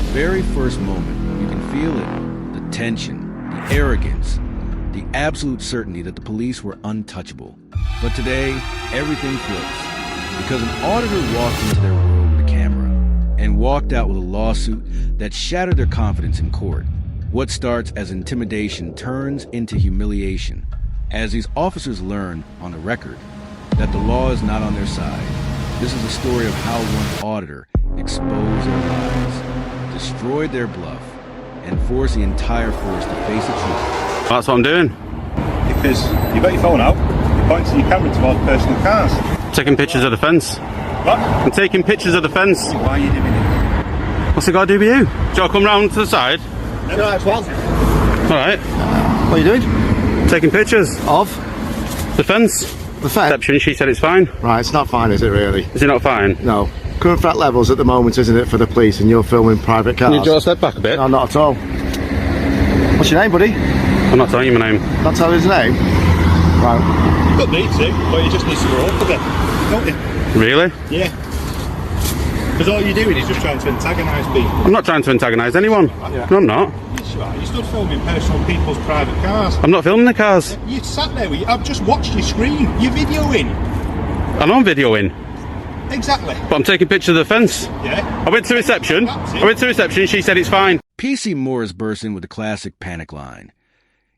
very first moment, you can feel it. The tension, the arrogance, the absolute certainty that the police were untouchable. But today, everything flips. Because an auditor walked into their world with a camera and walked out with a lawsuit that shattered their confidence in court. What starts as intimidation turns into humiliation as these officers learn on the record that the law is not on their side. This is a story of how one auditor exposed their lies, destroyed their bluff, and forced the entire force to face the truth. That's what I'm doing. Because you've got your phone out, you're pointing your camera towards personal cars. Taking pictures of the fence. What? I'm taking pictures of the fence. Why are you doing it? What's it got to do with you? Do I come round to the side? No, that's one. Alright. What are you doing? Taking pictures. Of? The fence. The fence? Reception, she said it's fine. Right, it's not fine, is it really? Is it not fine? No. Current threat levels at the moment, isn't it, for the police, and you're filming private cars? Can you draw a step back a bit? No, not at all. What's your name, buddy? I'm not telling you my name. Not telling his name? Right. You don't need to, but you just need to grow up a bit, don't you? Really? Yeah. Because all you're doing is just trying to antagonise people. I'm not trying to antagonise anyone. Yeah. No, I'm not. Yes, you are. You're still filming personal people's private cars. I'm not filming the cars. You sat there with I've just watched your screen. You're videoing. I know I'm videoing. Exactly. But I'm taking pictures of the fence. Yeah. I went to reception. She said it's fine. PC Morris burst in with the classic panic line.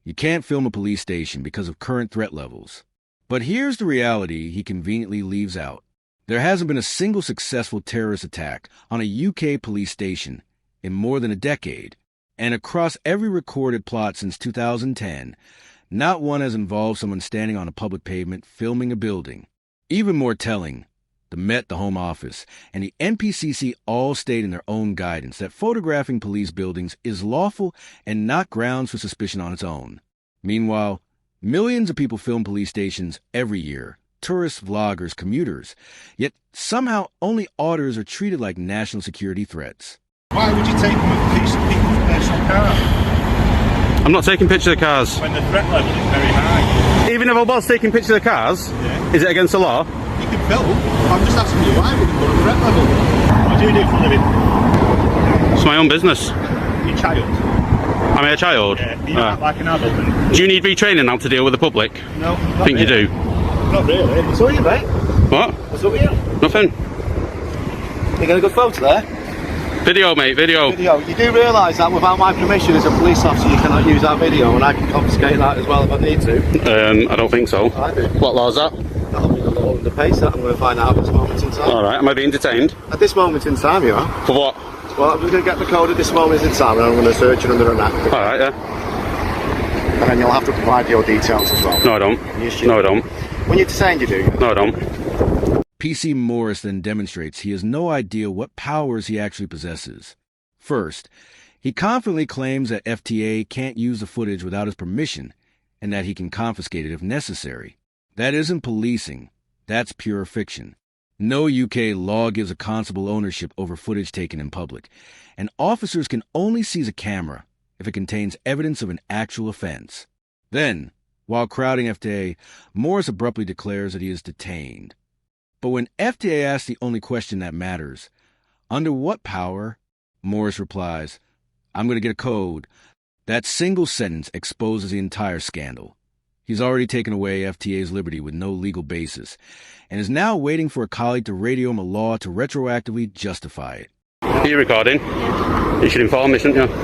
You can't film a police station because of current threat levels. But here's the reality he conveniently leaves out. There hasn't been a single successful terrorist attack on a UK police station in more than a decade. And across every recorded plot since 2010, not one has involved someone standing on a public pavement filming a building. Even more telling, the Met, the Home Office, and the NPCC all state in their own guidance that photographing police buildings is lawful and not grounds for suspicion on its own. Meanwhile, millions of people film police stations every year. Tourists, vloggers, commuters. Yet somehow only auditors are treated like national security threats. Why would you take a piece of people's personal car I'm not taking pictures of the cars. when the threat level is very high? Even if I was taking pictures of the cars, Yeah. is it against the law? You can film. I'm just asking you why with the current threat level. What do you do for a living? It's my own business. Your child. Am I a child? Yeah. You act like an adult. And... Do you need retraining now to deal with the public? No. I think you do. Not really. What's up with you, mate? What? What's up with you? Nothing. You got a good photo there? Video, mate, video. Video. You do realise that without my permission as a police officer, you cannot use that video, and I can confiscate that as well if I need to. I don't think so. I do. What law is that? That'll be the law and the pace that I'm going to find out at this moment in time. Alright, am I being detained? At this moment in time, you are. For what? Well, we're going to get the code at this moment in time, and I'm going to search you under an act. Alright, yeah. And then you'll have to provide your details as well. No, I don't. Yes, you No, I do. don't. When you're detained, you do. No, I don't. PC Morris then demonstrates he has no idea what powers he actually possesses. First, he confidently claims that FTA can't use the footage without his permission and that he can confiscate it if necessary. That isn't policing. That's pure fiction. No UK law gives a constable ownership over footage taken in public, and officers can only seize a camera if it contains evidence of an actual offense. Then, while crowding FTA, Morris abruptly declares that he is detained. But when FTA asks the only question that matters, under what power, Morris replies, I'm going to get a code. That single sentence exposes the entire scandal. He's already taken away FTA's liberty with no legal basis, and is now waiting for a colleague to radio him a law to retroactively justify it. Are you recording? Yeah. You should inform me, shouldn't you?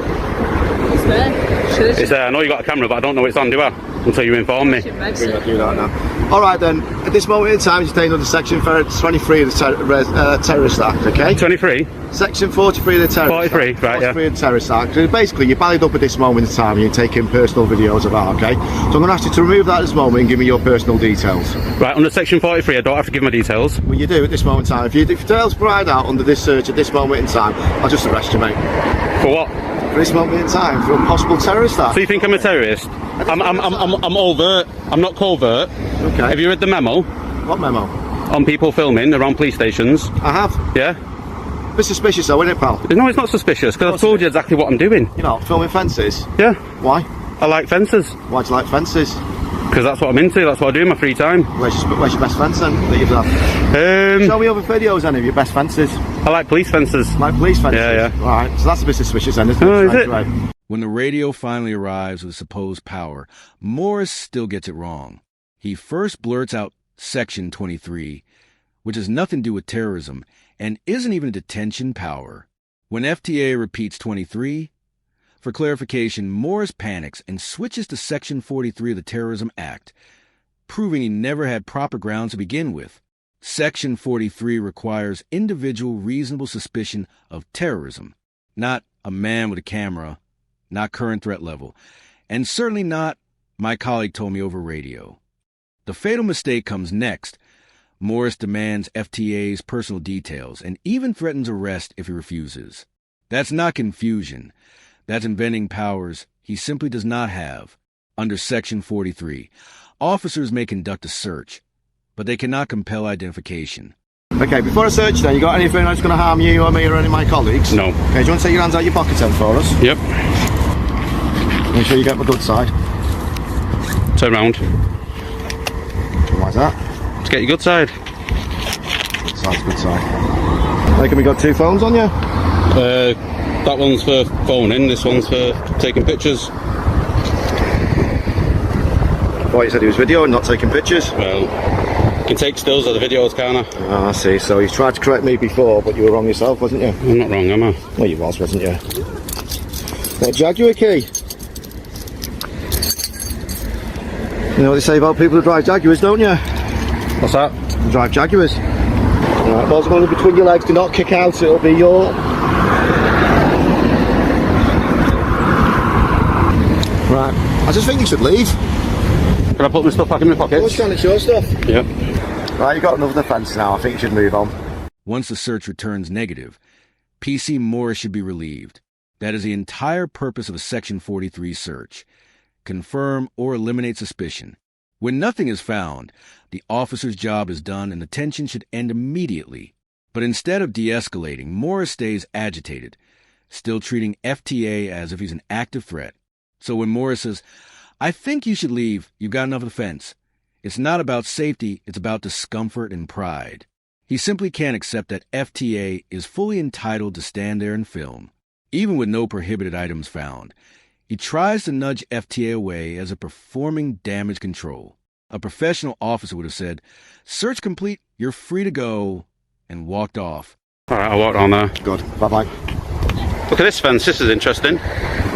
It's there. It's there. I know you got a camera, but I don't know it's on, do I? Until you inform me. We're going to do that now. Alright then, at this moment in time, you're staying under Section 23 of the Terrorist Act, okay? 23? Section 43 of the Terrorist Act. 43, right, yeah. 43 of the Terrorist Act. So basically, you're ballied up at this moment in time and you're taking personal videos of that, okay? So I'm going to ask you to remove that at this moment and give me your personal details. Right, under Section 43, I don't have to give my details. Well, you do at this moment in time. If you fail to provide out under this search at this moment in time, I'll just arrest you, mate. For what? For this moment in time, for a possible terrorist act. So you think I'm a terrorist? I'm overt. I'm not covert. Okay. Have you read the memo? What memo? On people filming around police stations. I have. Yeah? Bit suspicious though, isn't it, pal? No, it's not suspicious, because I've told you exactly what I'm doing. You're not filming fences? Yeah? Why? I like fences. Why do you like fences? Because that's what I'm into, that's what I do in my free time. Where's your best fence then that you've done? Show me other videos then of your best fences. I like police fences. Like police fences? Yeah. Alright, so that's a bit suspicious then, isn't it? Oh, is it? Right. When the radio finally arrives with supposed power, Morris still gets it wrong. He first blurts out Section 23, which has nothing to do with terrorism and isn't even a detention power. When FTA repeats 23, for clarification, Morris panics and switches to Section 43 of the Terrorism Act, proving he never had proper grounds to begin with. Section 43 requires individual reasonable suspicion of terrorism, not a man with a camera, not current threat level, and certainly not my colleague told me over radio. The fatal mistake comes next. Morris demands FTA's personal details and even threatens arrest if he refuses. That's not confusion. That's inventing powers he simply does not have. Under Section 43, officers may conduct a search, but they cannot compel identification. Okay, before I search then, you got anything that's going to harm you or me or any of my colleagues? No. Okay, do you want to take your hands out your pockets then for us? Yep. Make sure you get my good side. Turn round. Why's that? Let's get your good side. Good side, good side. Like, we got two phones on you? That one's for phoning, this one's for taking pictures. Oh, you said he was videoing, not taking pictures? Well, you can take stills of the videos, can't I? Oh, I see. So you tried to correct me before, but you were wrong yourself, wasn't you? I'm not wrong, am I? Well, you was, wasn't you? What, Jaguar key? You know what they say about people who drive Jaguars, don't you? What's that? Who drive Jaguars. Right, balls going between your legs, do not kick out, it'll be your... Right, I just think you should leave. Can I put my stuff back in my pockets? What's going to your stuff? Yep. Right, you got another offence now, I think you should move on. Once the search returns negative, PC Morris should be relieved. That is the entire purpose of a Section 43 search. Confirm or eliminate suspicion. When nothing is found, the officer's job is done and the tension should end immediately. But instead of de-escalating, Morris stays agitated, still treating FTA as if he's an active threat. So when Morris says, "I think you should leave, you've got enough offense," it's not about safety, it's about discomfort and pride. He simply can't accept that FTA is fully entitled to stand there and film, even with no prohibited items found. He tries to nudge FTA away as a performing damage control. A professional officer would have said, "Search complete, you're free to go," and walked off. Alright, I walked on there. Good, bye-bye. Look at this fence, this is interesting.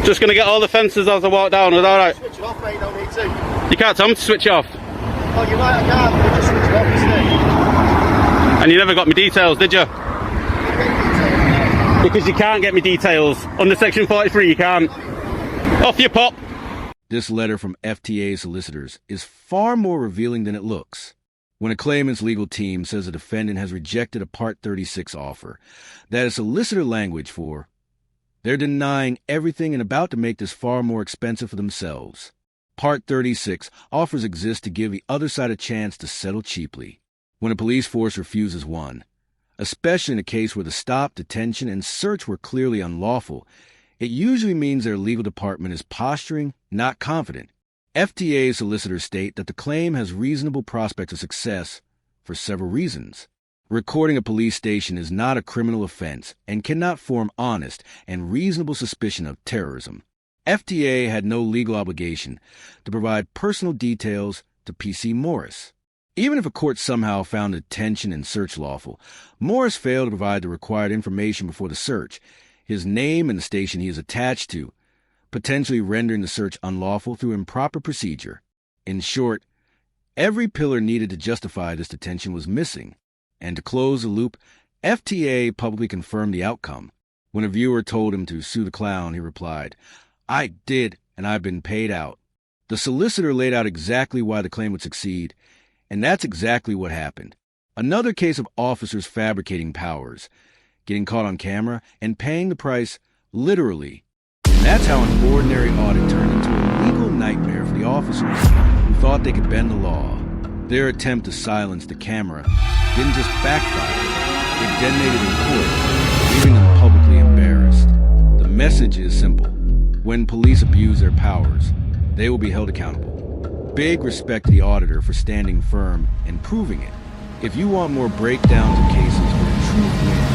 Just going to get all the fences as I walk down, is that alright? Switch it off, mate, you don't need to. You can't tell me to switch it off. Oh, you might have can't, but just switch it off, isn't it? And you never got me details, did you? Because you can't get me details. Under Section 43 you can't. Off you pop! This letter from FTA solicitors is far more revealing than it looks. When a claimant's legal team says a defendant has rejected a Part 36 offer, that is solicitor language for they're denying everything and about to make this far more expensive for themselves. Part 36 offers exist to give the other side a chance to settle cheaply. When a police force refuses one, especially in a case where the stop, detention, and search were clearly unlawful, it usually means their legal department is posturing, not confident. FTA solicitors state that the claim has reasonable prospects of success for several reasons. Recording a police station is not a criminal offense and cannot form honest and reasonable suspicion of terrorism. FTA had no legal obligation to provide personal details to PC Morris. Even if a court somehow found the detention and search lawful, Morris failed to provide the required information before the search, his name and the station he is attached to, potentially rendering the search unlawful through improper procedure. In short, every pillar needed to justify this detention was missing. And to close the loop, FTA publicly confirmed the outcome. When a viewer told him to sue the clown, he replied, "I did, and I've been paid out." The solicitor laid out exactly why the claim would succeed, and that's exactly what happened. Another case of officers fabricating powers, getting caught on camera, and paying the price literally. And that's how an ordinary audit turned into a legal nightmare for the officers who thought they could bend the law. Their attempt to silence the camera didn't just backfire, it detonated in court, leaving them publicly embarrassed. The message is simple. When police abuse their powers, they will be held accountable. big respect to the auditor for standing firm and proving it. If you want more breakdowns of cases where truth wins,